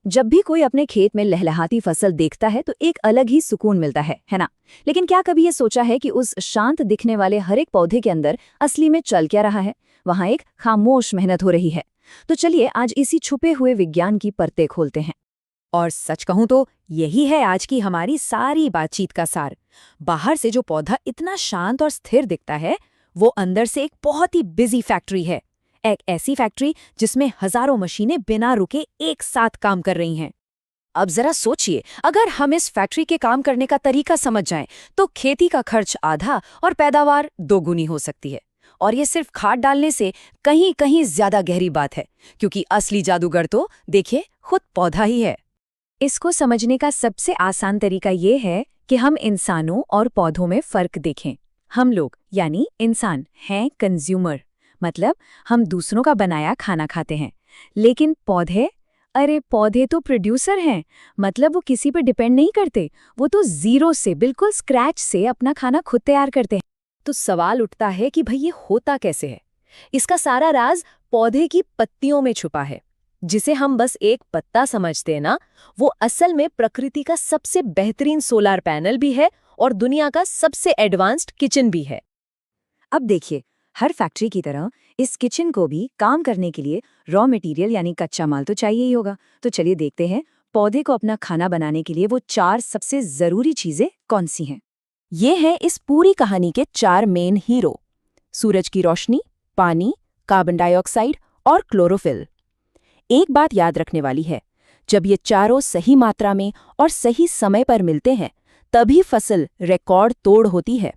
जब भी कोई अपने खेत में लहलहाती फसल देखता है तो एक अलग ही सुकून मिलता है ना। लेकिन क्या कभी ये सोचा है कि उस शांत दिखने वाले हर एक पौधे के अंदर असली में चल क्या रहा है? वहां एक खामोश मेहनत हो रही है। तो चलिए आज इसी छुपे हुए विज्ञान की परतें खोलते हैं। और सच कहूं तो यही है आज की हमारी सारी बातचीत का सार। बाहर से जो पौधा इतना शांत और स्थिर दिखता है, वो अंदर से एक बहुत ही बिजी फैक्ट्री है। एक ऐसी फैक्ट्री जिसमें हजारों मशीनें बिना रुके एक साथ काम कर रही हैं। अब जरा सोचिए, अगर हम इस फैक्ट्री के काम करने का तरीका समझ जाएं, तो खेती का खर्च आधा और पैदावार दोगुनी हो सकती है। और ये सिर्फ खाद डालने से कहीं कहीं ज्यादा गहरी बात है, क्योंकि असली जादूगर तो देखिए खुद पौधा ही है। इसको समझने का सबसे आसान तरीका ये है कि हम इंसानों और पौधों में फर्क देखें। हम लोग यानी इंसान हैं कंज्यूमर, मतलब हम दूसरों का बनाया खाना खाते हैं। लेकिन पौधे, अरे पौधे तो प्रोड्यूसर हैं, मतलब वो किसी पर डिपेंड नहीं करते। वो तो जीरो से, बिल्कुल स्क्रैच से अपना खाना खुद तैयार करते हैं। तो सवाल उठता है कि भाई ये होता कैसे है? इसका सारा राज पौधे की पत्तियों में छुपा है। जिसे हम बस एक पत्ता समझते हैं ना, वो असल में प्रकृति का सबसे बेहतरीन सोलर पैनल भी है और दुनिया का सबसे एडवांस्ड किचन भी है। अब देखिए, हर फैक्ट्री की तरह इस किचन को भी काम करने के लिए रॉ मटेरियल यानी कच्चा माल तो चाहिए ही होगा। तो चलिए देखते हैं पौधे को अपना खाना बनाने के लिए वो 4 सबसे जरूरी चीजें कौन सी हैं। ये हैं इस पूरी कहानी के 4 मेन हीरो: सूरज की रोशनी, पानी, कार्बन डाइऑक्साइड और क्लोरोफिल। एक बात याद रखने वाली है, जब ये चारों सही मात्रा में और सही समय पर मिलते हैं, तभी फसल रिकॉर्ड तोड़ होती है।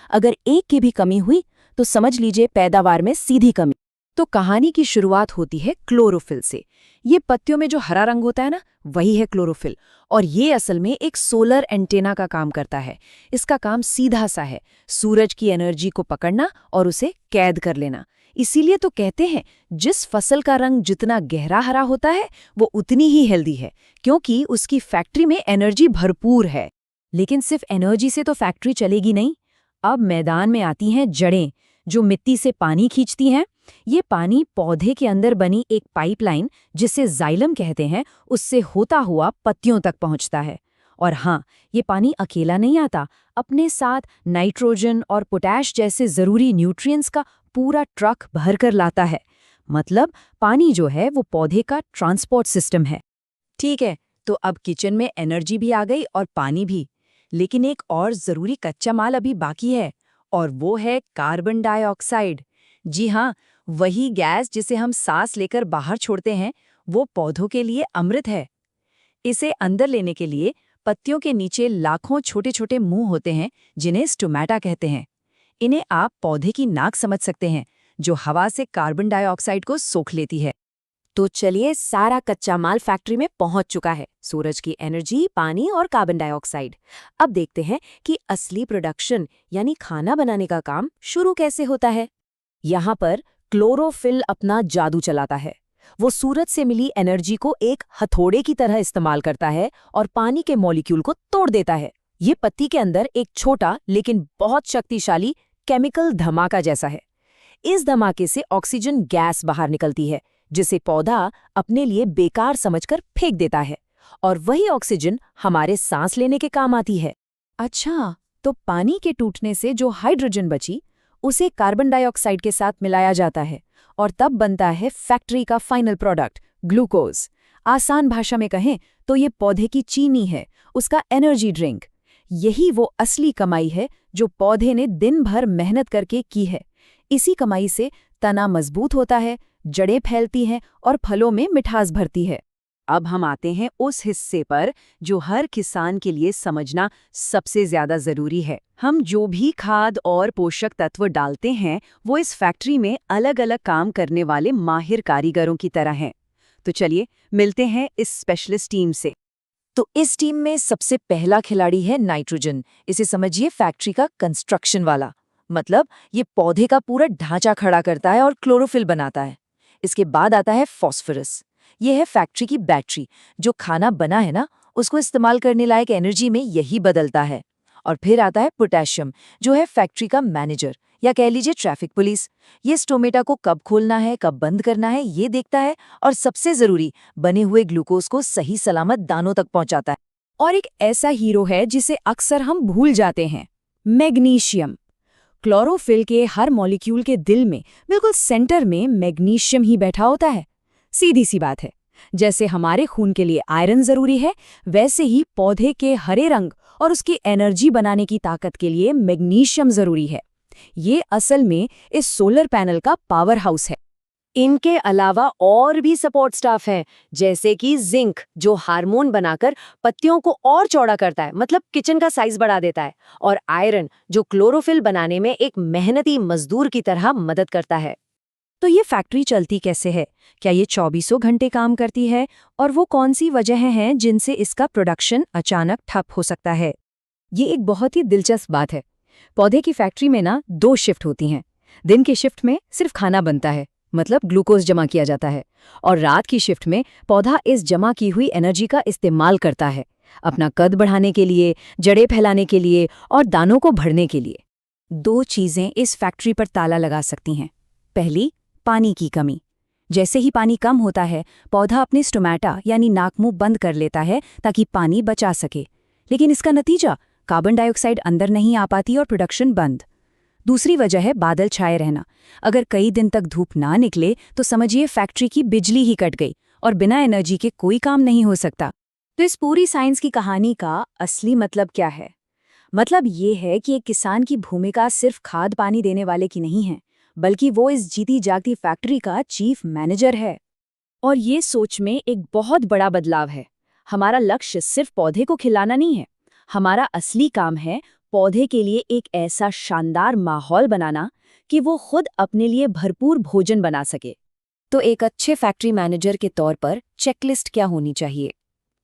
अगर एक की भी कमी हुई तो समझ लीजिए पैदावार में सीधी कमी। तो कहानी की शुरुआत होती है क्लोरोफिल से। ये पत्तियों में जो हरा रंग होता है ना, वही है क्लोरोफिल। और ये असल में एक सोलर एंटेना का काम करता है। इसका काम सीधा सा है, सूरज की एनर्जी को पकड़ना और उसे कैद कर लेना। इसीलिए तो कहते हैं जिस फसल का रंग जितना गहरा हरा होता है, वो उतनी ही हेल्दी है, क्योंकि उसकी फैक्ट्री में एनर्जी भरपूर है। लेकिन सिर्फ एनर्जी से तो फैक्ट्री चलेगी नहीं। अब मैदान में आती हैं जड़ें, जो मिट्टी से पानी खींचती हैं। ये पानी पौधे के अंदर बनी एक पाइपलाइन, जिसे जाइलम कहते हैं, उससे होता हुआ पत्तियों तक पहुंचता है। और हाँ, ये पानी अकेला नहीं आता, अपने साथ नाइट्रोजन और पोटैश जैसे जरूरी न्यूट्रिएंट्स का पूरा ट्रक भरकर लाता है। मतलब पानी जो है वो पौधे का ट्रांसपोर्ट सिस्टम है। ठीक है, तो अब किचन में एनर्जी भी आ गई और पानी भी। लेकिन एक और जरूरी कच्चा माल अभी बाकी है, और वो है कार्बन डाइऑक्साइड। जी हाँ, वही गैस जिसे हम सांस लेकर बाहर छोड़ते हैं, वो पौधों के लिए अमृत है। इसे अंदर लेने के लिए पत्तियों के नीचे लाखों छोटे छोटे मुंह होते हैं, जिन्हें स्टोमेटा कहते हैं। इन्हें आप पौधे की नाक समझ सकते हैं, जो हवा से कार्बन डाइऑक्साइड को सोख लेती है। तो चलिए, सारा कच्चा माल फैक्ट्री में पहुंच चुका है, सूरज की एनर्जी, पानी और कार्बन डाइऑक्साइड। अब देखते हैं कि असली प्रोडक्शन यानी खाना बनाने का काम शुरू कैसे होता है। यहाँ पर क्लोरोफिल अपना जादू चलाता है। वो सूरज से मिली एनर्जी को एक हथौड़े की तरह इस्तेमाल करता है और पानी के मॉलिक्यूल को तोड़ देता है। ये पत्ती के अंदर एक छोटा लेकिन बहुत शक्तिशाली केमिकल धमाका जैसा है। इस धमाके से ऑक्सीजन गैस बाहर निकलती है, जिसे पौधा अपने लिए बेकार समझकर फेंक देता है, और वही ऑक्सीजन हमारे सांस लेने के काम आती है। अच्छा, तो पानी के टूटने से जो हाइड्रोजन बची, उसे कार्बन डाइऑक्साइड के साथ मिलाया जाता है, और तब बनता है फैक्ट्री का फाइनल प्रोडक्ट, ग्लूकोज। आसान भाषा में कहें तो ये पौधे की चीनी है, उसका एनर्जी ड्रिंक। यही वो असली कमाई है जो पौधे ने दिन भर मेहनत करके की है। इसी कमाई से तना मजबूत होता है, जड़ें फैलती हैं और फलों में मिठास भरती है। अब हम आते हैं उस हिस्से पर जो हर किसान के लिए समझना सबसे ज्यादा जरूरी है। हम जो भी खाद और पोषक तत्व डालते हैं, वो इस फैक्ट्री में अलग अलग काम करने वाले माहिर कारीगरों की तरह हैं। तो चलिए मिलते हैं इस स्पेशलिस्ट टीम से। तो इस टीम में सबसे पहला खिलाड़ी है नाइट्रोजन। इसे समझिए फैक्ट्री का कंस्ट्रक्शन वाला। मतलब ये पौधे का पूरा ढांचा खड़ा करता है और क्लोरोफिल बनाता है। इसके बाद आता है फॉस्फोरस। ये है फैक्ट्री की बैटरी, जो खाना बना है ना, उसको इस्तेमाल करने लायक एनर्जी में यही बदलता है। और फिर आता है पोटेशियम, जो है फैक्ट्री का मैनेजर या कह लीजिए ट्रैफिक पुलिस। ये स्टोमेटा को कब खोलना है, कब बंद करना है, ये देखता है और सबसे जरूरी बने हुए ग्लूकोज को सही सलामत दानों तक पहुंचाता है। और एक ऐसा हीरो है जिसे अक्सर हम भूल जाते हैं, मैग्नीशियम। क्लोरोफिल के हर मॉलिक्यूल के दिल में, बिल्कुल सेंटर में मैग्नीशियम ही बैठा होता है। सीधी सी बात है, जैसे हमारे खून के लिए आयरन जरूरी है, वैसे ही पौधे के हरे रंग और उसकी एनर्जी बनाने की ताकत के लिए मैग्नीशियम जरूरी है। ये असल में इस सोलर पैनल का पावर हाउस है। इनके अलावा और भी सपोर्ट स्टाफ है, जैसे कि जिंक, जो हार्मोन बनाकर पत्तियों को और चौड़ा करता है, मतलब किचन का साइज बढ़ा देता है, और आयरन, जो क्लोरोफिल बनाने में एक मेहनती मजदूर की तरह मदद करता है। तो ये फैक्ट्री चलती कैसे है? क्या ये 24 घंटे काम करती है? और वो कौन सी वजहें हैं जिनसे इसका प्रोडक्शन अचानक ठप हो सकता है? ये एक बहुत ही दिलचस्प बात है। पौधे की फैक्ट्री में ना 2 शिफ्ट होती हैं। दिन की शिफ्ट में सिर्फ खाना बनता है, मतलब ग्लूकोज जमा किया जाता है, और रात की शिफ्ट में पौधा इस जमा की हुई एनर्जी का इस्तेमाल करता है अपना कद बढ़ाने के लिए, जड़ें फैलाने के लिए और दानों को भरने के लिए। 2 चीजें इस फैक्ट्री पर ताला लगा सकती हैं। पहली, पानी की कमी। जैसे ही पानी कम होता है, पौधा अपने स्टोमेटा यानी नाक मुंह बंद कर लेता है ताकि पानी बचा सके। लेकिन इसका नतीजा, कार्बन डाइऑक्साइड अंदर नहीं आ पाती और प्रोडक्शन बंद। दूसरी वजह है बादल छाए रहना। अगर कई दिन तक धूप ना निकले तो समझिए फैक्ट्री की बिजली ही कट गई और बिना एनर्जी के कोई काम नहीं हो सकता। तो इस पूरी साइंस की कहानी का असली मतलब क्या है? मतलब ये है कि एक किसान की भूमिका सिर्फ खाद पानी देने वाले की नहीं है, बल्कि वो इस जीती जागती फैक्ट्री का चीफ मैनेजर है। और ये सोच में एक बहुत बड़ा बदलाव है। हमारा लक्ष्य सिर्फ पौधे को खिलाना नहीं है। हमारा असली काम है पौधे के लिए एक ऐसा शानदार माहौल बनाना कि वो खुद अपने लिए भरपूर भोजन बना सके। तो एक अच्छे फैक्ट्री मैनेजर के तौर पर चेकलिस्ट क्या होनी चाहिए?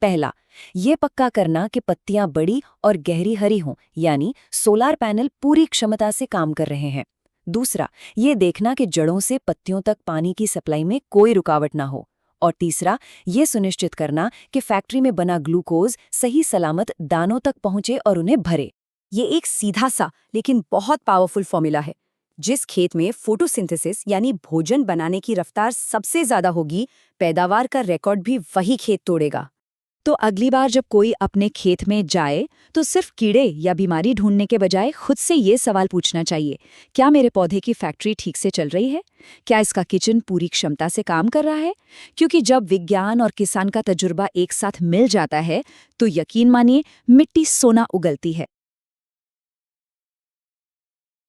पहला, ये पक्का करना कि पत्तियां बड़ी और गहरी हरी हों, यानी सोलार पैनल पूरी क्षमता से काम कर रहे हैं। दूसरा, ये देखना कि जड़ों से पत्तियों तक पानी की सप्लाई में कोई रुकावट ना हो। और तीसरा, ये सुनिश्चित करना कि फैक्ट्री में बना ग्लूकोज सही सलामत दानों तक पहुंचे और उन्हें भरे। ये एक सीधा सा लेकिन बहुत पावरफुल फॉर्मूला है। जिस खेत में फोटोसिंथेसिस यानी भोजन बनाने की रफ्तार सबसे ज्यादा होगी, पैदावार का रिकॉर्ड भी वही खेत तोड़ेगा। तो अगली बार जब कोई अपने खेत में जाए तो सिर्फ कीड़े या बीमारी ढूंढने के बजाय खुद से ये सवाल पूछना चाहिए, क्या मेरे पौधे की फैक्ट्री ठीक से चल रही है? क्या इसका किचन पूरी क्षमता से काम कर रहा है? क्योंकि जब विज्ञान और किसान का तजुर्बा एक साथ मिल जाता है तो यकीन मानिए मिट्टी सोना उगलती है।